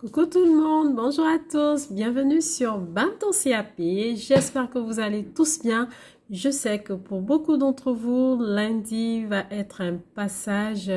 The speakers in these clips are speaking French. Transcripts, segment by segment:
Coucou tout le monde, bonjour à tous, bienvenue sur Banton CAP. J'espère que vous allez tous bien. Je sais que pour beaucoup d'entre vous, lundi va être un passage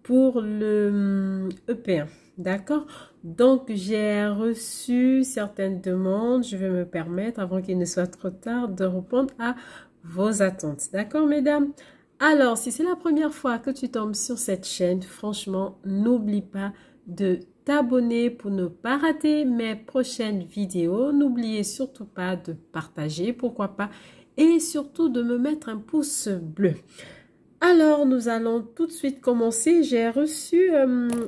pour le EP1, d'accord? Donc j'ai reçu certaines demandes, je vais me permettre, avant qu'il ne soit trop tard, de répondre à vos attentes, d'accord mesdames? Alors, si c'est la première fois que tu tombes sur cette chaîne, franchement, n'oublie pas de t'abonner pour ne pas rater mes prochaines vidéos. N'oubliez surtout pas de partager, pourquoi pas, et surtout de me mettre un pouce bleu. Alors, nous allons tout de suite commencer. J'ai reçu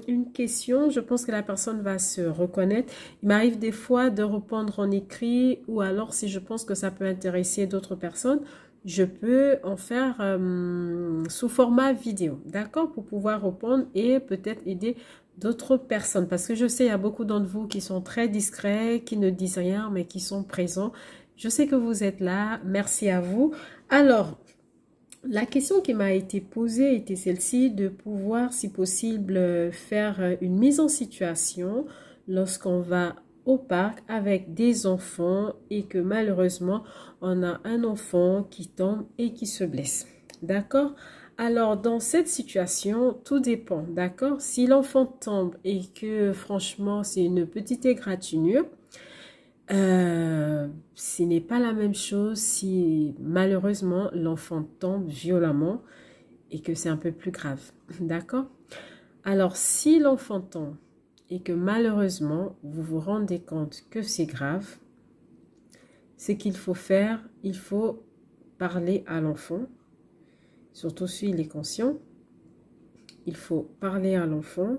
une question. Je pense que la personne va se reconnaître. Il m'arrive des fois de répondre en écrit ou alors si je pense que ça peut intéresser d'autres personnes, je peux en faire sous format vidéo, d'accord, pour pouvoir répondre et peut-être aider d'autres personnes. Parce que je sais, il y a beaucoup d'entre vous qui sont très discrets, qui ne disent rien, mais qui sont présents. Je sais que vous êtes là. Merci à vous. Alors, la question qui m'a été posée était celle-ci, de pouvoir, si possible, faire une mise en situation lorsqu'on va au parc avec des enfants et que malheureusement, on a un enfant qui tombe et qui se blesse. D'accord? Alors, dans cette situation, tout dépend. D'accord? Si l'enfant tombe et que franchement, c'est une petite égratignure, ce n'est pas la même chose si malheureusement l'enfant tombe violemment et que c'est un peu plus grave. D'accord? Alors, si l'enfant tombe et que malheureusement vous vous rendez compte que c'est grave, ce qu'il faut faire, il faut parler à l'enfant, surtout s'il est conscient. Il faut parler à l'enfant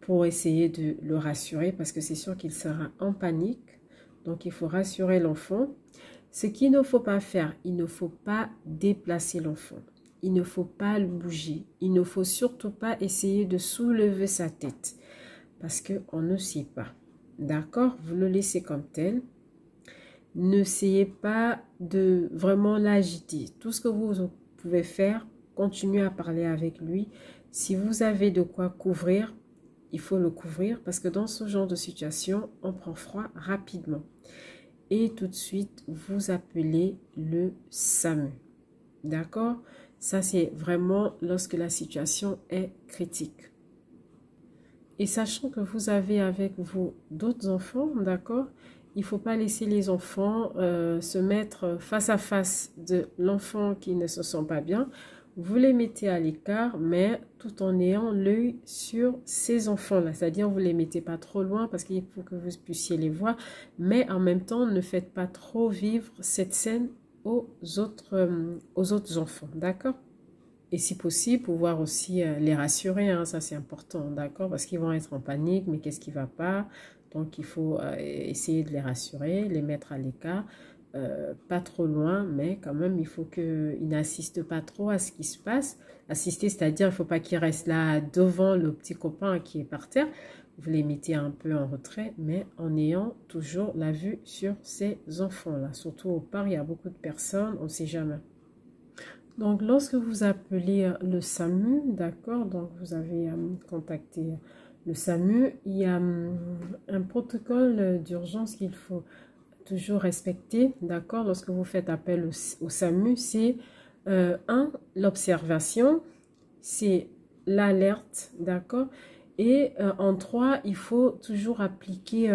pour essayer de le rassurer parce que c'est sûr qu'il sera en panique. Donc, il faut rassurer l'enfant. Ce qu'il ne faut pas faire, il ne faut pas déplacer l'enfant. Il ne faut pas le bouger. Il ne faut surtout pas essayer de soulever sa tête parce qu'on ne sait pas. D'accord? Vous le laissez comme tel. N'essayez pas de vraiment l'agiter. Tout ce que vous pouvez faire, continuez à parler avec lui. Si vous avez de quoi couvrir, il faut le couvrir parce que dans ce genre de situation, on prend froid rapidement. Et tout de suite, vous appelez le SAMU. D'accord? Ça, c'est vraiment lorsque la situation est critique. Et sachant que vous avez avec vous d'autres enfants, d'accord? Il ne faut pas laisser les enfants se mettre face à face de l'enfant qui ne se sent pas bien. Vous les mettez à l'écart, mais tout en ayant l'œil sur ces enfants-là. C'est-à-dire, vous ne les mettez pas trop loin parce qu'il faut que vous puissiez les voir. Mais en même temps, ne faites pas trop vivre cette scène aux autres enfants. D'accord? Et si possible, pouvoir aussi les rassurer. Hein, ça, c'est important. D'accord? Parce qu'ils vont être en panique. Mais qu'est-ce qui ne va pas? Donc, il faut essayer de les rassurer, les mettre à l'écart. Pas trop loin, mais quand même, il faut qu'ils n'assistent pas trop à ce qui se passe. Assister, c'est-à-dire, il ne faut pas qu'ils restent là devant le petit copain qui est par terre. Vous les mettez un peu en retrait, mais en ayant toujours la vue sur ces enfants-là. Surtout au parc, il y a beaucoup de personnes, on ne sait jamais. Donc, lorsque vous appelez le SAMU, d'accord, donc vous avez contacté le SAMU, il y a un protocole d'urgence qu'il faut toujours respecter, d'accord, lorsque vous faites appel au SAMU, c'est l'observation, c'est l'alerte, d'accord, et en 3, il faut toujours appliquer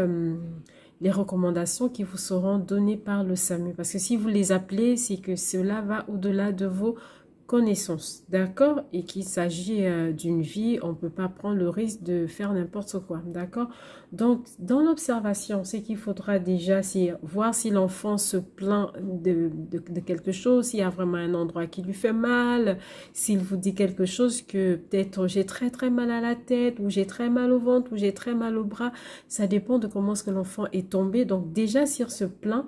les recommandations qui vous seront données par le SAMU, parce que si vous les appelez, c'est que cela va au-delà de vos connaissances, d'accord, et qu'il s'agit d'une vie, on ne peut pas prendre le risque de faire n'importe quoi, d'accord. Donc, dans l'observation, ce qu'il faudra déjà, c'est voir si l'enfant se plaint de quelque chose, s'il y a vraiment un endroit qui lui fait mal, s'il vous dit quelque chose que peut-être j'ai très très mal à la tête, ou j'ai très mal au ventre, ou j'ai très mal au bras, ça dépend de comment est-ce que l'enfant est tombé. Donc, déjà, s'il se plaint,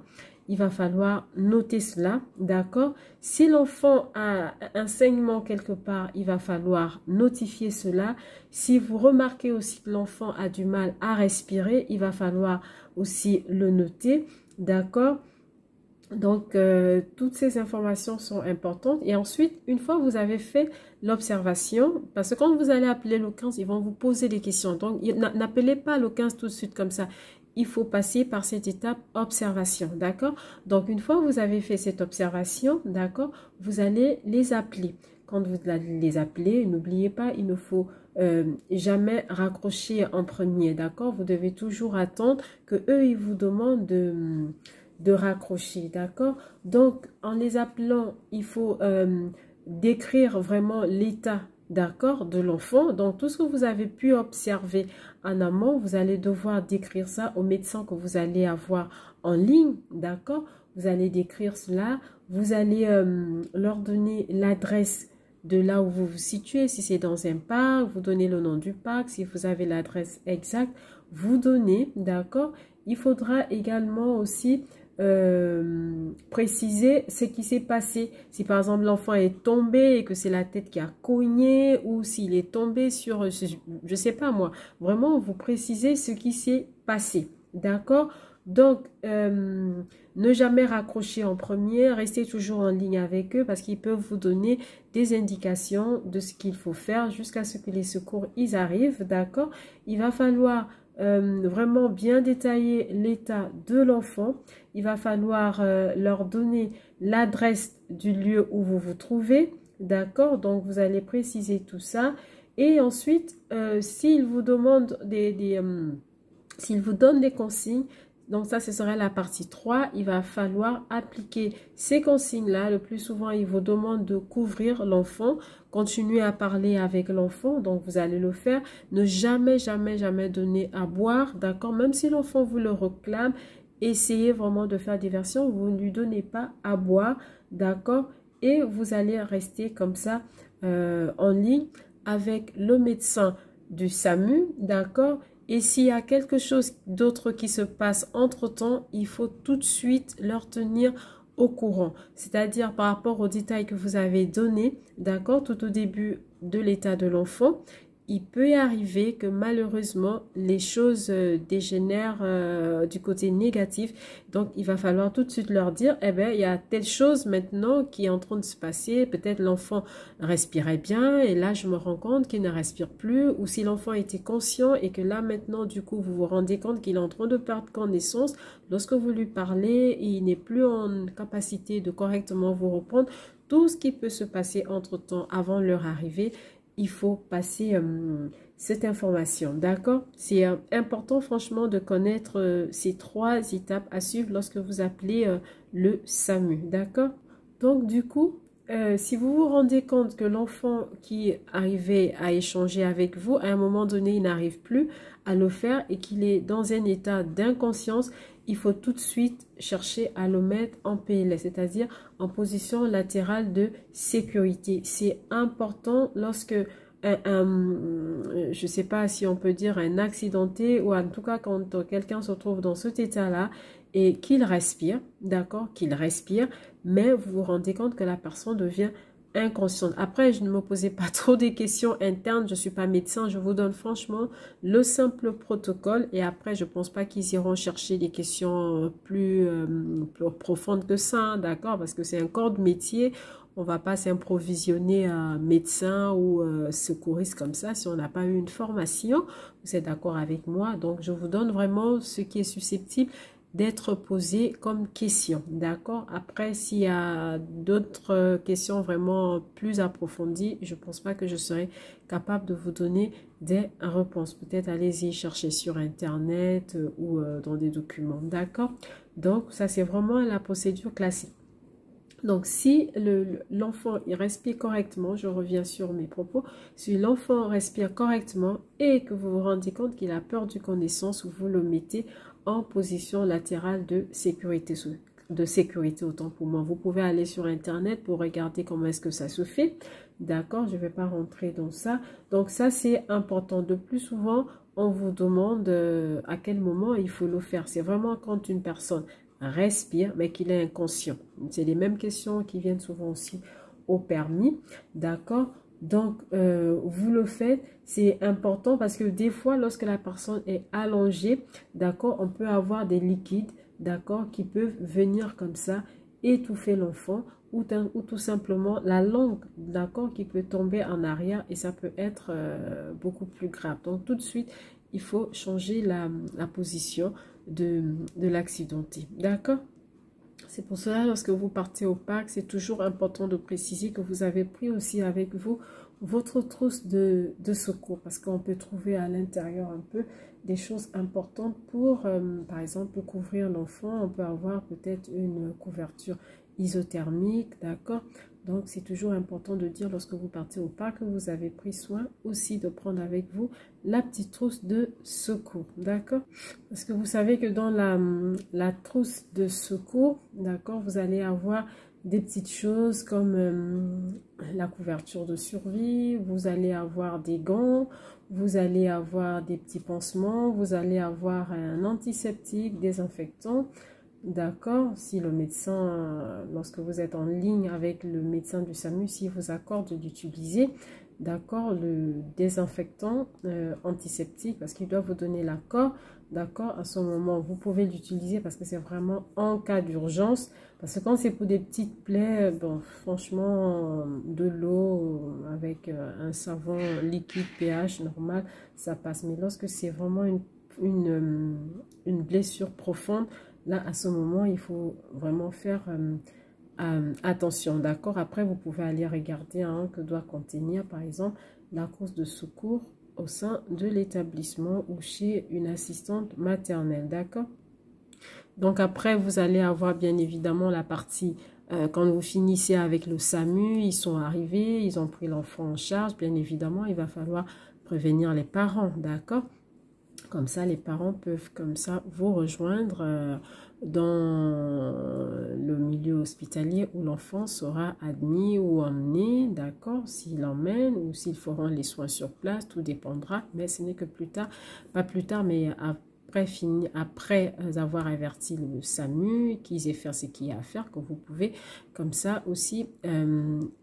il va falloir noter cela, d'accord? Si l'enfant a un saignement quelque part, il va falloir notifier cela. Si vous remarquez aussi que l'enfant a du mal à respirer, il va falloir aussi le noter, d'accord? Donc, toutes ces informations sont importantes. Et ensuite, une fois que vous avez fait l'observation, parce que quand vous allez appeler le 15, ils vont vous poser des questions. Donc, n'appelez pas le 15 tout de suite comme ça. Il faut passer par cette étape observation, d'accord? Donc, une fois que vous avez fait cette observation, d'accord, vous allez les appeler. Quand vous allez les appeler, n'oubliez pas, il ne faut jamais raccrocher en premier, d'accord? Vous devez toujours attendre que eux ils vous demandent de raccrocher, d'accord? Donc, en les appelant, il faut décrire vraiment l'état, d'accord, de l'enfant. Donc, tout ce que vous avez pu observer en amont, vous allez devoir décrire ça au médecin que vous allez avoir en ligne, d'accord? Vous allez décrire cela, vous allez leur donner l'adresse de là où vous vous situez. Si c'est dans un parc, vous donnez le nom du parc. Si vous avez l'adresse exacte, vous donnez, d'accord? Il faudra également aussi préciser ce qui s'est passé. Si par exemple l'enfant est tombé et que c'est la tête qui a cogné, ou s'il est tombé sur, je sais pas moi, vraiment vous précisez ce qui s'est passé, d'accord? Donc, ne jamais raccrocher en premier, restez toujours en ligne avec eux parce qu'ils peuvent vous donner des indications de ce qu'il faut faire jusqu'à ce que les secours ils arrivent, d'accord? Il va falloir vraiment bien détailler l'état de l'enfant. Il va falloir leur donner l'adresse du lieu où vous vous trouvez, d'accord? Donc, vous allez préciser tout ça. Et ensuite, s'ils vous demandent s'ils vous donnent des consignes, donc ça, ce sera la partie 3. Il va falloir appliquer ces consignes-là. Le plus souvent, il vous demande de couvrir l'enfant. Continuez à parler avec l'enfant. Donc, vous allez le faire. Ne jamais, jamais, jamais donner à boire. D'accord? Même si l'enfant vous le réclame, essayez vraiment de faire diversion. Vous ne lui donnez pas à boire. D'accord? Et vous allez rester comme ça en ligne avec le médecin du SAMU. D'accord? Et s'il y a quelque chose d'autre qui se passe entre-temps, il faut tout de suite leur tenir au courant. C'est-à-dire par rapport aux détails que vous avez donnés, d'accord, tout au début de l'état de l'enfant, il peut y arriver que malheureusement, les choses dégénèrent du côté négatif. Donc, il va falloir tout de suite leur dire, eh bien, il y a telle chose maintenant qui est en train de se passer. Peut-être l'enfant respirait bien et là, je me rends compte qu'il ne respire plus. Ou si l'enfant était conscient et que là, maintenant, du coup, vous vous rendez compte qu'il est en train de perdre connaissance. Lorsque vous lui parlez, il n'est plus en capacité de correctement vous reprendre. Tout ce qui peut se passer entre-temps avant leur arrivée, il faut passer cette information, d'accord? C'est important franchement de connaître ces 3 étapes à suivre lorsque vous appelez le SAMU, d'accord? Donc du coup, si vous vous rendez compte que l'enfant qui arrivait à échanger avec vous, à un moment donné, il n'arrive plus à le faire et qu'il est dans un état d'inconscience, il faut tout de suite chercher à le mettre en PLS, c'est-à-dire en position latérale de sécurité. C'est important lorsque je ne sais pas si on peut dire un accidenté, ou en tout cas quand quelqu'un se trouve dans cet état-là et qu'il respire, d'accord, qu'il respire, mais vous vous rendez compte que la personne devient inconsciente. Après, je ne me posais pas trop des questions internes, je ne suis pas médecin, je vous donne franchement le simple protocole et après, je ne pense pas qu'ils iront chercher des questions plus profondes que ça, d'accord, parce que c'est un corps de métier. On ne va pas s'improvisionner médecin ou secouriste comme ça si on n'a pas eu une formation. Vous êtes d'accord avec moi? Donc, je vous donne vraiment ce qui est susceptible d'être posé comme question, d'accord? Après, s'il y a d'autres questions vraiment plus approfondies, je ne pense pas que je serai capable de vous donner des réponses. Peut-être allez-y chercher sur Internet ou dans des documents, d'accord? Donc, ça, c'est vraiment la procédure classique. Donc, si l'enfant il respire correctement, je reviens sur mes propos, si l'enfant respire correctement et que vous vous rendez compte qu'il a perdu connaissance, vous le mettez en position latérale de sécurité autant pour moi. Vous pouvez aller sur Internet pour regarder comment est-ce que ça se fait. D'accord, je ne vais pas rentrer dans ça. Donc, ça, c'est important. De plus souvent, on vous demande à quel moment il faut le faire. C'est vraiment quand une personne respire, mais qu'il est inconscient. C'est les mêmes questions qui viennent souvent aussi au permis, d'accord? Donc, vous le faites, c'est important parce que des fois, lorsque la personne est allongée, d'accord, on peut avoir des liquides, d'accord, qui peuvent venir comme ça étouffer l'enfant ou tout simplement la langue, d'accord, qui peut tomber en arrière et ça peut être beaucoup plus grave. Donc tout de suite, il faut changer la position de l'accidenté, d'accord? C'est pour cela, lorsque vous partez au parc, c'est toujours important de préciser que vous avez pris aussi avec vous votre trousse de secours parce qu'on peut trouver à l'intérieur un peu des choses importantes pour, par exemple, couvrir l'enfant. On peut avoir peut-être une couverture isothermique, d'accord? Donc, c'est toujours important de dire lorsque vous partez au parc que vous avez pris soin aussi de prendre avec vous la petite trousse de secours, d'accord? Parce que vous savez que dans la trousse de secours, d'accord, vous allez avoir des petites choses comme la couverture de survie, vous allez avoir des gants, vous allez avoir des petits pansements, vous allez avoir un antiseptique, désinfectant. D'accord, si le médecin, lorsque vous êtes en ligne avec le médecin du SAMU, s'il vous accorde d'utiliser, d'accord, le désinfectant antiseptique, parce qu'il doit vous donner l'accord, d'accord, à ce moment, vous pouvez l'utiliser parce que c'est vraiment en cas d'urgence, parce que quand c'est pour des petites plaies, bon, franchement, de l'eau avec un savon liquide pH normal, ça passe, mais lorsque c'est vraiment une blessure profonde, là, à ce moment, il faut vraiment faire attention, d'accord? Après, vous pouvez aller regarder que doit contenir, par exemple, la trousse de secours au sein de l'établissement ou chez une assistante maternelle, d'accord? Donc, après, vous allez avoir bien évidemment la partie, quand vous finissez avec le SAMU, ils sont arrivés, ils ont pris l'enfant en charge, bien évidemment, il va falloir prévenir les parents, d'accord? Comme ça, les parents peuvent comme ça vous rejoindre dans le milieu hospitalier où l'enfant sera admis ou emmené, d'accord, s'il l'emmène ou s'ils feront les soins sur place, tout dépendra, mais ce n'est que plus tard, pas plus tard, mais après avoir averti le SAMU, qu'ils aient fait ce qu'il y a à faire, que vous pouvez comme ça aussi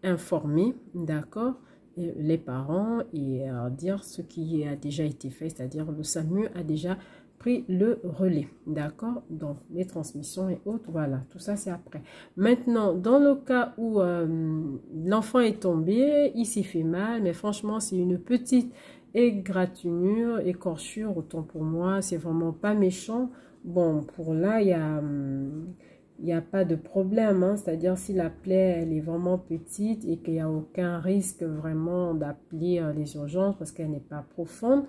informer, d'accord, les parents et dire ce qui a déjà été fait, c'est-à-dire le SAMU a déjà pris le relais, d'accord? Donc, les transmissions et autres, voilà, tout ça c'est après. Maintenant, dans le cas où l'enfant est tombé, il s'est fait mal, mais franchement, c'est une petite égratignure, écorchure, autant pour moi, c'est vraiment pas méchant. Bon, pour là, il n'y a pas de problème, hein. C'est-à-dire si la plaie elle est vraiment petite et qu'il n'y a aucun risque vraiment d'appeler les urgences parce qu'elle n'est pas profonde,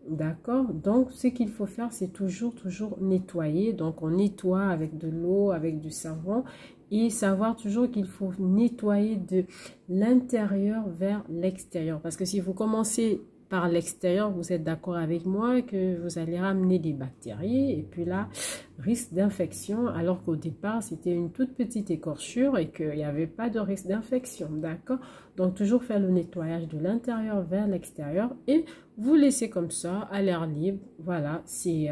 d'accord? Donc ce qu'il faut faire c'est toujours nettoyer. Donc on nettoie avec de l'eau, avec du savon et savoir toujours qu'il faut nettoyer de l'intérieur vers l'extérieur parce que si vous commencez par l'extérieur, vous êtes d'accord avec moi que vous allez ramener des bactéries et puis là, risque d'infection alors qu'au départ, c'était une toute petite écorchure et qu'il n'y avait pas de risque d'infection, d'accord? Donc, toujours faire le nettoyage de l'intérieur vers l'extérieur et vous laissez comme ça à l'air libre. Voilà, c'est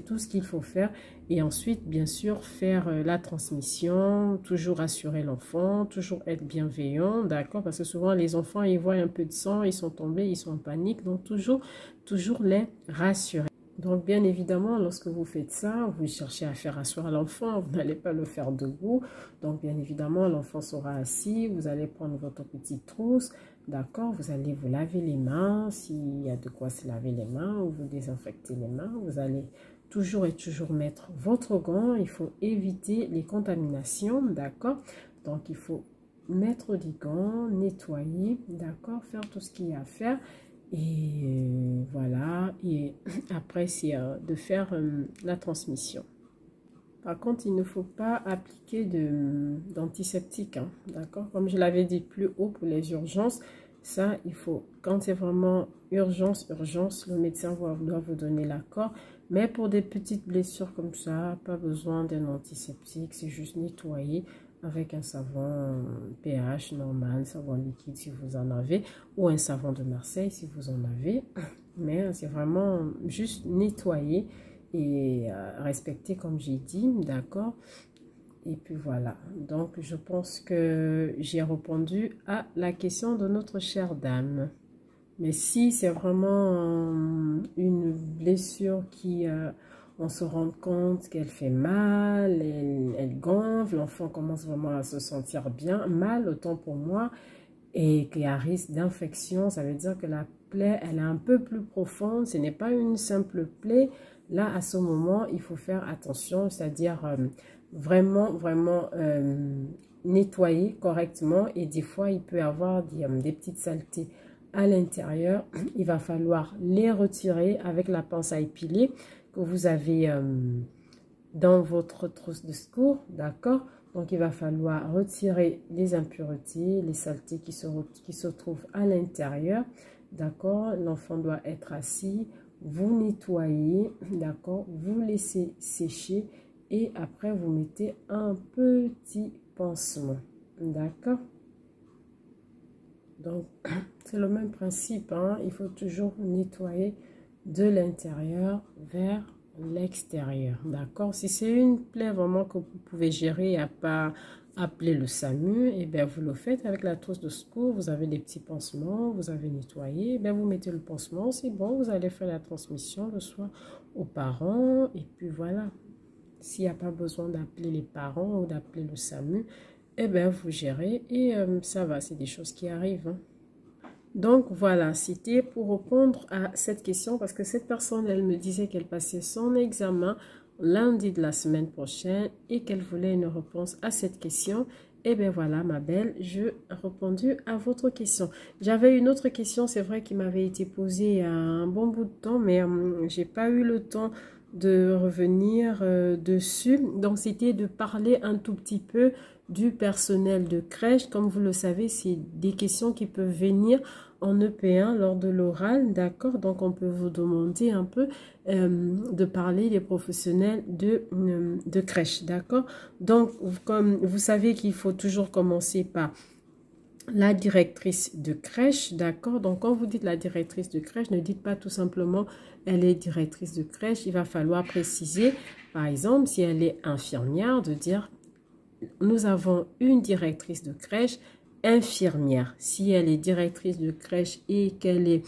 tout ce qu'il faut faire. Et ensuite, bien sûr, faire la transmission, toujours assurer l'enfant, toujours être bienveillant, d'accord? Parce que souvent, les enfants, ils voient un peu de sang, ils sont tombés, ils sont en panique. Donc, toujours les rassurer. Donc, bien évidemment, lorsque vous faites ça, vous cherchez à faire asseoir l'enfant, vous n'allez pas le faire debout. Donc, bien évidemment, l'enfant sera assis, vous allez prendre votre petite trousse, d'accord? Vous allez vous laver les mains, s'il y a de quoi se laver les mains, ou vous désinfecter les mains. Vous allez toujours mettre votre gant, il faut éviter les contaminations, d'accord? Donc, il faut mettre des gants, nettoyer, d'accord? Faire tout ce qu'il y a à faire. Et voilà, et après c'est de faire la transmission. Par contre, il ne faut pas appliquer d'antiseptique, hein, d'accord? Comme je l'avais dit plus haut pour les urgences, ça, il faut, quand c'est vraiment urgence, le médecin doit vous donner l'accord. Mais pour des petites blessures comme ça, pas besoin d'un antiseptique, c'est juste nettoyer avec un savon pH normal, savon liquide si vous en avez, ou un savon de Marseille si vous en avez. Mais c'est vraiment juste nettoyer et respecter comme j'ai dit, d'accord? Et puis voilà, donc je pense que j'ai répondu à la question de notre chère dame. Mais si c'est vraiment une blessure qui on se rend compte qu'elle fait mal, elle gonfle, l'enfant commence vraiment à se sentir bien, mal, autant pour moi, et qu'il y a risque d'infection. Ça veut dire que la plaie, elle est un peu plus profonde, ce n'est pas une simple plaie. Là, à ce moment, il faut faire attention, c'est-à-dire vraiment nettoyer correctement, et des fois, il peut y avoir des petites saletés à l'intérieur. Il va falloir les retirer avec la pince à épiler que vous avez dans votre trousse de secours, d'accord? Donc, il va falloir retirer les impuretés, les saletés qui se trouvent à l'intérieur, d'accord? L'enfant doit être assis, vous nettoyez, d'accord? Vous laissez sécher et après, vous mettez un petit pansement, d'accord? Donc, c'est le même principe, hein? Il faut toujours nettoyer de l'intérieur vers l'extérieur, d'accord? Si c'est une plaie vraiment que vous pouvez gérer à pas appeler le SAMU, et bien vous le faites avec la trousse de secours. Vous avez des petits pansements, vous avez nettoyé, et bien vous mettez le pansement, c'est bon, vous allez faire la transmission le soir aux parents, et puis voilà. S'il n'y a pas besoin d'appeler les parents ou d'appeler le SAMU, eh bien vous gérez et ça va, c'est des choses qui arrivent, hein. Donc voilà, c'était pour répondre à cette question parce que cette personne, elle me disait qu'elle passait son examen lundi de la semaine prochaine et qu'elle voulait une réponse à cette question. Et bien voilà, ma belle, je répondu à votre question. J'avais une autre question, c'est vrai, qui m'avait été posée il y a un bon bout de temps, mais j'ai pas eu le temps de revenir dessus. Donc c'était de parler un tout petit peu du personnel de crèche. Comme vous le savez, c'est des questions qui peuvent venir en EP1 lors de l'oral, d'accord? Donc, on peut vous demander un peu de parler des professionnels de crèche, d'accord? Donc, comme vous savez qu'il faut toujours commencer par la directrice de crèche, d'accord? Donc, quand vous dites la directrice de crèche, ne dites pas tout simplement elle est directrice de crèche. Il va falloir préciser, par exemple, si elle est infirmière, de dire nous avons une directrice de crèche infirmière. Si elle est directrice de crèche et qu'elle est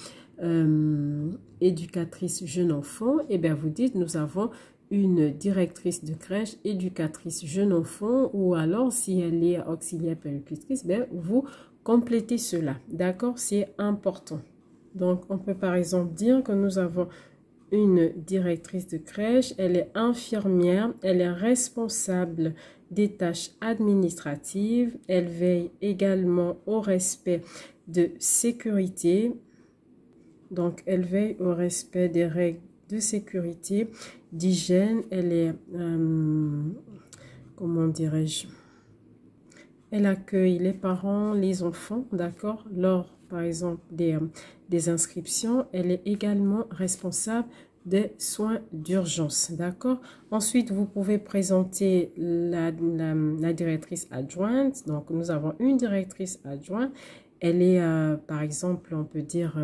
éducatrice jeune enfant, et bien vous dites nous avons une directrice de crèche éducatrice jeune enfant, ou alors si elle est auxiliaire puéricultrice, ben vous complétez cela, d'accord? C'est important. Donc on peut par exemple dire que nous avons une directrice de crèche, elle est infirmière, elle est responsable des tâches administratives, elle veille également au respect de sécurité. Donc, elle veille au respect des règles de sécurité, d'hygiène. Elle est, comment dirais-je, elle accueille les parents, les enfants, d'accord, lors, par exemple, des inscriptions. Elle est également responsable des soins d'urgence, d'accord. Ensuite, vous pouvez présenter la directrice adjointe. Donc, nous avons une directrice adjointe. Elle est, par exemple, on peut dire,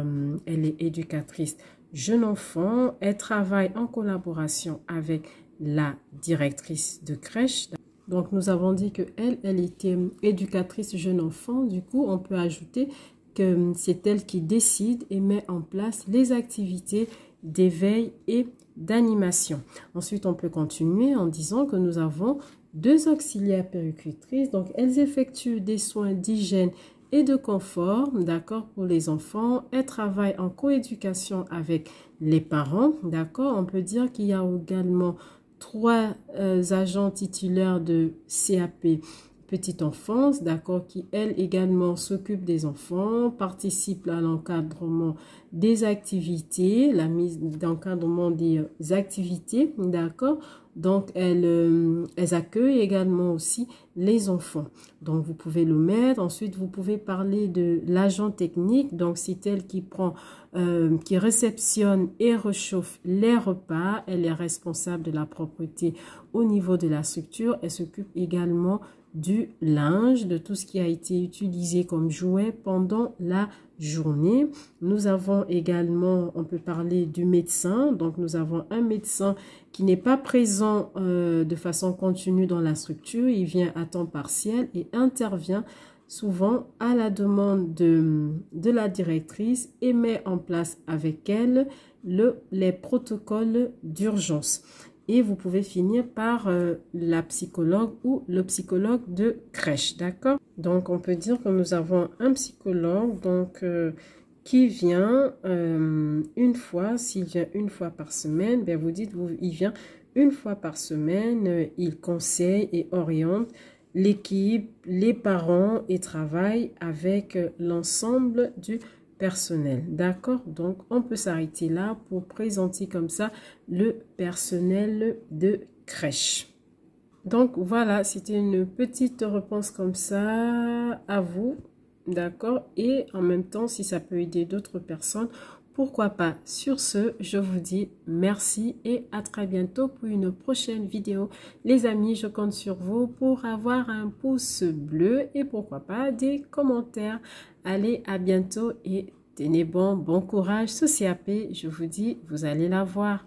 elle est éducatrice jeune enfant. Elle travaille en collaboration avec la directrice de crèche. Donc, nous avons dit que elle était éducatrice jeune enfant. Du coup, on peut ajouter que c'est elle qui décide et met en place les activités d'éveil et d'animation. Ensuite, on peut continuer en disant que nous avons deux auxiliaires puéricultrices. Donc, elles effectuent des soins d'hygiène et de confort, d'accord, pour les enfants. Elles travaillent en coéducation avec les parents, d'accord. On peut dire qu'il y a également 3 agents titulaires de CAP petite enfance, d'accord, qui elle également s'occupe des enfants, participe à l'encadrement des activités, la mise d'encadrement des activités, d'accord. Donc, elles accueillent également aussi les enfants. Donc, vous pouvez le mettre. Ensuite, vous pouvez parler de l'agent technique. Donc, c'est elle qui prend, qui réceptionne et réchauffe les repas. Elle est responsable de la propreté au niveau de la structure. Elle s'occupe également du linge, de tout ce qui a été utilisé comme jouet pendant la journée. Nous avons également, on peut parler du médecin. Donc, nous avons un médecin qui n'est pas présent de façon continue dans la structure. Il vient à temps partiel et intervient souvent à la demande de la directrice et met en place avec elle les protocoles d'urgence. et vous pouvez finir par la psychologue ou le psychologue de crèche, d'accord? Donc, on peut dire que nous avons un psychologue donc, qui vient une fois, s'il vient une fois par semaine, bien vous dites, il vient une fois par semaine, il conseille et oriente l'équipe, les parents et travaille avec l'ensemble du personnel. D'accord? Donc, on peut s'arrêter là pour présenter comme ça le personnel de crèche. Donc, voilà, c'était une petite réponse comme ça à vous. D'accord? Et en même temps, si ça peut aider d'autres personnes, pourquoi pas. Sur ce, je vous dis merci et à très bientôt pour une prochaine vidéo. Les amis, je compte sur vous pour avoir un pouce bleu et pourquoi pas des commentaires. Allez, à bientôt et tenez bon courage. Ceci à paix, je vous dis, vous allez la voir.